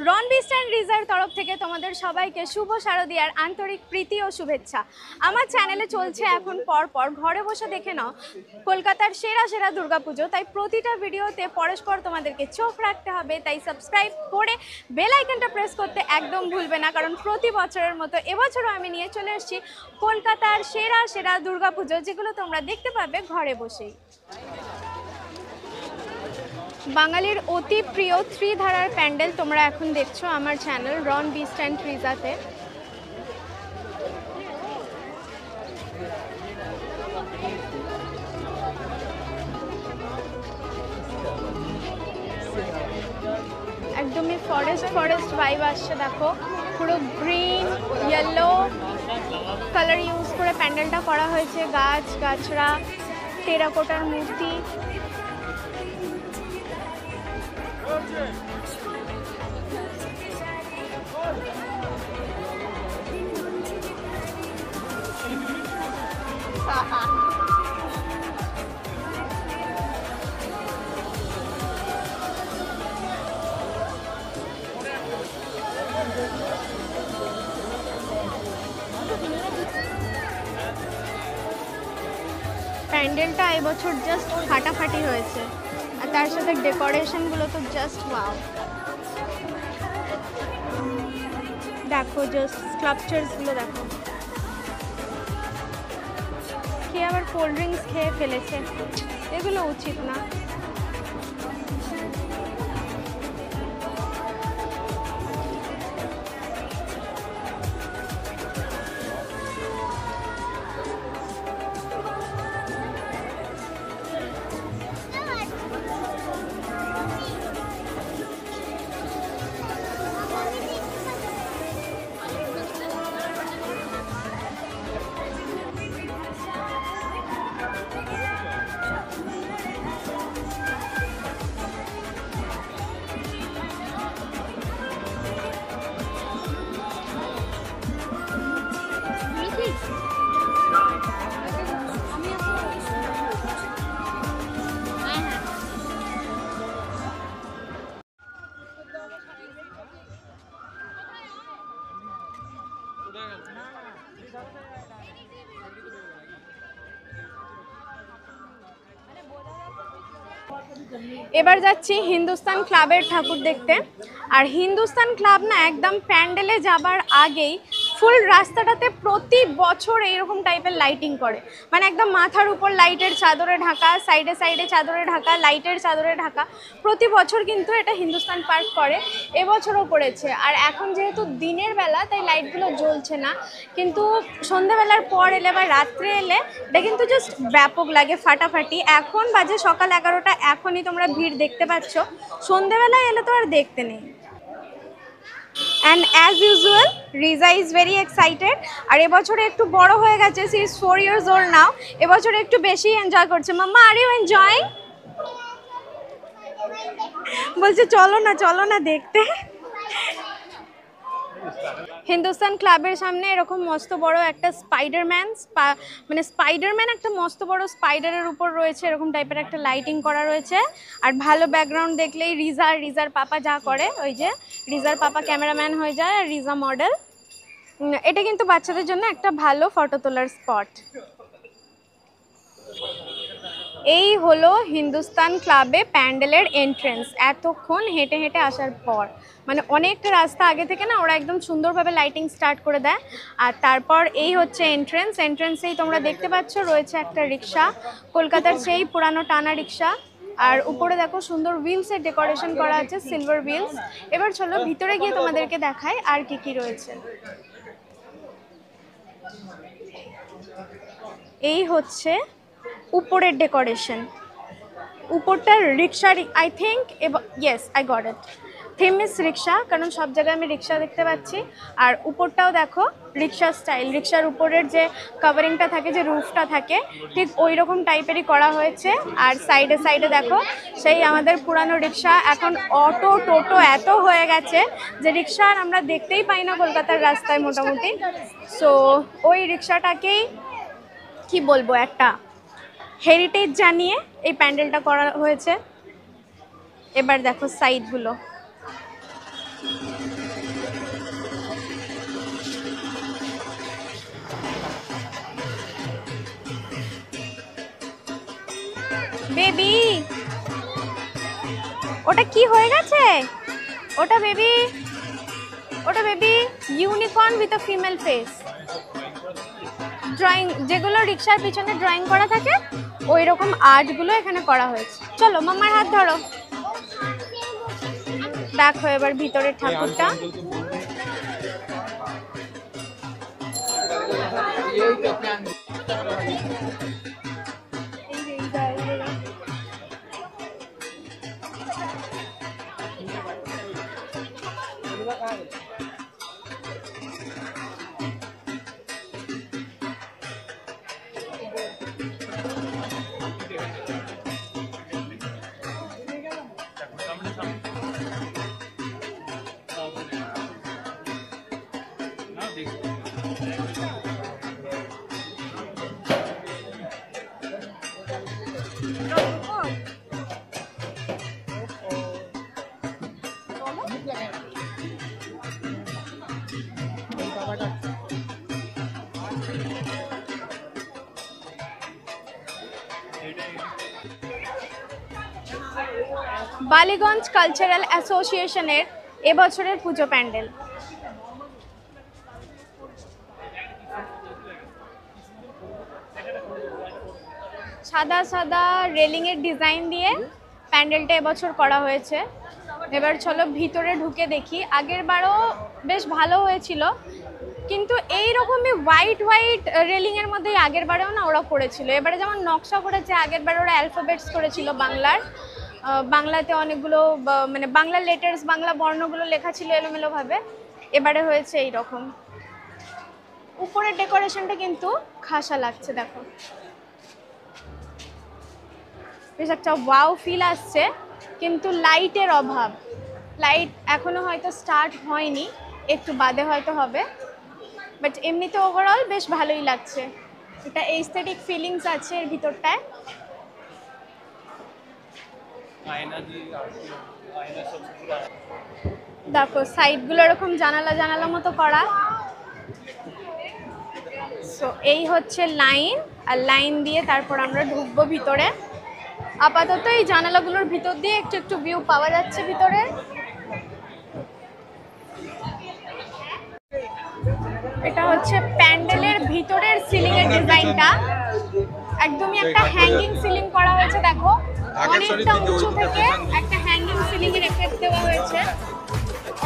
রনবিস্ট and রিজার তরফ থেকে তোমাদের সবাইকে শুভ শারদীয়ার আন্তরিক প্রীতি ও শুভেচ্ছা। আমার চ্যানেলে চলছে এখন পরপর ঘরে বসে দেখে নাও কলকাতার সেরা সেরা দুর্গাপুজো। তাই প্রতিটা ভিডিওতে পরস্পর তোমাদেরকে চোখ রাখতে হবে, তাই সাবস্ক্রাইব করে বেল আইকনটা প্রেস করতে একদম ভুলবে না, কারণ প্রতি বছরের মতো এবছরও আমি নিয়ে চলে এসেছি কলকাতার সেরা সেরা দুর্গাপুজো, যেগুলো তোমরা দেখতে পাবে ঘরে বসেই। বাঙালির অতি প্রিয় ত্রিধারার প্যান্ডেল তোমরা এখন দেখছো আমার চ্যানেল রনবিস্ট অ্যান্ড রিজাতে। একদমই ফরেস্ট ভাইব আসছে, দেখো পুরো গ্রিন ইয়েলো কালার ইউজ করে প্যান্ডেলটা করা হয়েছে, গাছরা, টেরাকোটার মূর্তি। প্যান্ডেলটা এবছর জাস্ট ফাটাফাটি হয়েছে, আর তার সাথে ডেকোরেশনগুলো তো জাস্ট ওয়াও। দেখো জাস্ট স্কাল্পচারসগুলো দেখো। কে আবার কোল্ড ড্রিঙ্কস খেয়ে ফেলেছে, এগুলো উচিত না। এবার যাচ্ছি হিন্দুস্তান ক্লাবের ঠাকুর দেখতে। আর হিন্দুস্তান ক্লাব না একদম প্যান্ডেলে যাবার আগেই ফুল রাস্তাটাতে প্রতি বছর এইরকম টাইপের লাইটিং করে, মানে একদম মাথার উপর লাইটের চাদরে ঢাকা, সাইডে সাইডে চাদরে ঢাকা, লাইটের চাদরে ঢাকা। প্রতি বছর কিন্তু এটা হিন্দুস্তান পার্ক করে, এবছরও করেছে। আর এখন যেহেতু দিনের বেলা তাই লাইটগুলো জ্বলছে না, কিন্তু সন্ধ্যাবেলার পর এলে বা রাত্রে এলে এটা কিন্তু জাস্ট ব্যাপক লাগে, ফাটাফাটি। এখন বাজে সকাল 11টা, এখনই তোমরা ভিড় দেখতে পাচ্ছ, সন্ধ্যাবেলায় এলে তো আর দেখতে নেই। And as usual, Riza is very excited. আর এবছরে একটু বড় হয়ে গেছে, she is 4 years old now. এবছরে একটু বেশি এনজয় করছে। মাম্মা, আর ইউ এনজয়িং? বলছে চলো না দেখতে। হিন্দুস্তান ক্লাবের সামনে এরকম মস্ত বড় একটা স্পাইডারম্যান একটা মস্ত বড় স্পাইডারের উপর রয়েছে, এরকম টাইপের একটা লাইটিং করা রয়েছে। আর ভালো ব্যাকগ্রাউন্ড দেখলেই রিজার পাপা যা করে, ওই যে রিজার পাপা ক্যামেরাম্যান হয়ে যায় আর রিজা মডেল। এটা কিন্তু বাচ্চাদের জন্য একটা ভালো ফটো তোলার স্পট। এই হলো হিন্দুস্তান ক্লাবে প্যান্ডেলের এন্ট্রেন্স। এতক্ষণ হেঁটে হেঁটে আসার পর, মানে অনেকটা রাস্তা আগে থেকে না ওরা একদম সুন্দরভাবে লাইটিং স্টার্ট করে দেয়। আর তারপর এই হচ্ছে এন্ট্রেন্সেই তোমরা দেখতে পাচ্ছ রয়েছে একটা রিক্সা, কলকাতার সেই পুরানো টানা রিক্সা। আর উপরে দেখো সুন্দর হুইলসের ডেকোরেশন করা আছে, সিলভার হুইলস। এবার চলো ভিতরে গিয়ে তোমাদেরকে দেখাই আর কি রয়েছে। এই হচ্ছে উপরের ডেকোরেশন, উপরটা rickshaw, I think, yes I got it, theme is rickshaw, কারণ সব জায়গায় আমি রিক্সা দেখতে পাচ্ছি। আর উপরটাও দেখো রিক্সা স্টাইল, রিক্সার উপরের যে কভারিংটা থাকে, যে রুফটা থাকে, ঠিক ওই রকম টাইপেরই করা হয়েছে। আর সাইডে সাইডে দেখো সেই আমাদের পুরানো রিক্সা। এখন অটো টোটো এত হয়ে গেছে যে রিক্সা আর আমরা দেখতেই পাই না কলকাতার রাস্তায় মোটামুটি। সো ওই রিক্সাটাকেই কি বলবো, একটা হেরিটেজ জানিয়ে এই প্যান্ডেলটা করা হয়েছে। এবার দেখো সাইডগুলো, বেবি, ওটা কি হয়ে গেছে? ওটা বেবি, ওটা baby unicorn with a female face. Drawing, যেগুলো রিক্সার পিছনে ড্রয়িং করা থাকে ওই রকম আর্টগুলো এখানে করা হয়েছে। চলো মাম্মার হাত ধরো। দেখো এবার ভিতরের ঠাকুরটা। বালিগঞ্জ কালচারাল অ্যাসোসিয়েশনের এবছরের পুজো প্যান্ডেল। সাদা সাদা রেলিংয়ের ডিজাইন দিয়ে প্যান্ডেলটা এবছর করা হয়েছে। এবার চলো ভিতরে ঢুকে দেখি। আগের বারও বেশ ভালো হয়েছিল, কিন্তু এই রকমই হোয়াইট হোয়াইট রেলিংয়ের মধ্যেই আগের বারেও না ওরা করেছিল। এবারে যেমন নকশা করেছে, আগের বারে ওরা অ্যালফাবেটস করেছিল বাংলার, বাংলাতে অনেকগুলো মানে বাংলা লেটার্স, বাংলা বর্ণগুলো লেখা ছিল এলোমেলোভাবে। এবারে হয়েছে এই রকম। উপরের ডেকোরেশনটা কিন্তু খাসা লাগছে, দেখো বেশ একটা ওয়াও ফিল আসছে, কিন্তু লাইটের অভাব। লাইট এখনো হয়তো স্টার্ট হয়নি, একটু বাদে হয়তো হবে, বাট এমনিতে ওভারঅল বেশ ভালোই লাগছে। এটা এস্থেটিক ফিলিংস আছে এর ভিতরটায়। দেখো সাইডগুলো এরকম জানালা জানালা মতো করা। সো এই হচ্ছে লাইন, আর লাইন দিয়ে তারপর আমরা ঢুকবো ভিতরে। আপাতত এই জানালাগুলোর ভিতর দিয়ে একটু একটু ভিউ পাওয়া যাচ্ছে ভিতরে। এটা হচ্ছে প্যান্ডেলের ভিতরের সিলিং এর ডিজাইনটা। একদমই একটা হ্যাঙ্গিং সিলিং করা হয়েছে, দেখো অনেকটা উঁচু থেকে একটা হ্যাঙ্গিং সিলিং এর এফেক্ট দেওয়া হয়েছে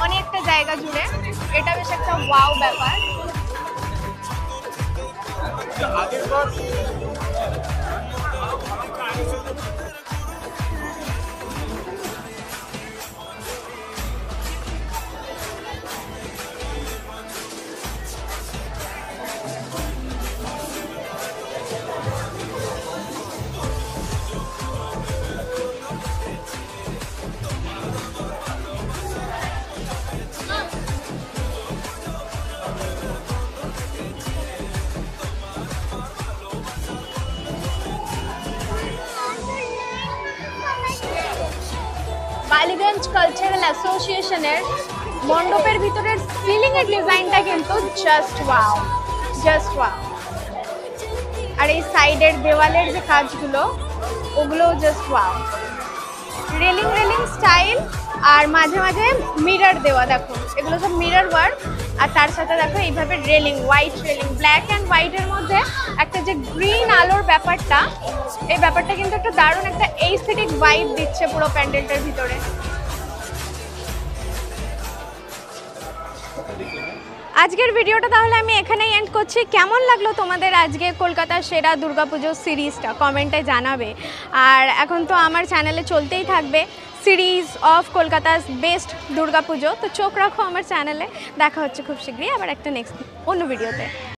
অনেকটা জায়গা জুড়ে। এটা বেশ একটা ওয়াও ব্যাপার। বালিগঞ্জ কালচারাল অ্যাসোসিয়েশনের মণ্ডপের ভিতরের সিলিং এর ডিজাইনটা কিন্তু জাস্ট ওয়াও, জাস্ট ওয়াও। আর এই সাইডের দেওয়ালের যে কাজগুলো ওগুলো just wow. Railing railing style, আর মাঝে মাঝে মিরর দেওয়া, দেখো এগুলো সব মিরর ওয়ার্ক। আর তার সাথে দেখো এইভাবে railing, white railing, black and হোয়াইটের মধ্যে একটা যে গ্রিন আলোর ব্যাপারটা, এই ব্যাপারটা কিন্তু একটা দারুণ একটা এস্থেটিক ভাইব দিচ্ছে পুরো প্যান্ডেলটার ভিতরে। আজকের ভিডিওটা তাহলে আমি এখানেই এন্ড করছি। কেমন লাগলো তোমাদের আজকে কলকাতার সেরা দুর্গাপুজো সিরিজটা কমেন্টে জানাবে। আর এখন তো আমার চ্যানেলে চলতেই থাকবে সিরিজ অফ কলকাতাস বেস্ট দুর্গাপুজো, তো চোখ রাখো আমার চ্যানেলে। দেখা হচ্ছে খুব শীঘ্রই আবার একটা নেক্সট অন্য ভিডিওতে।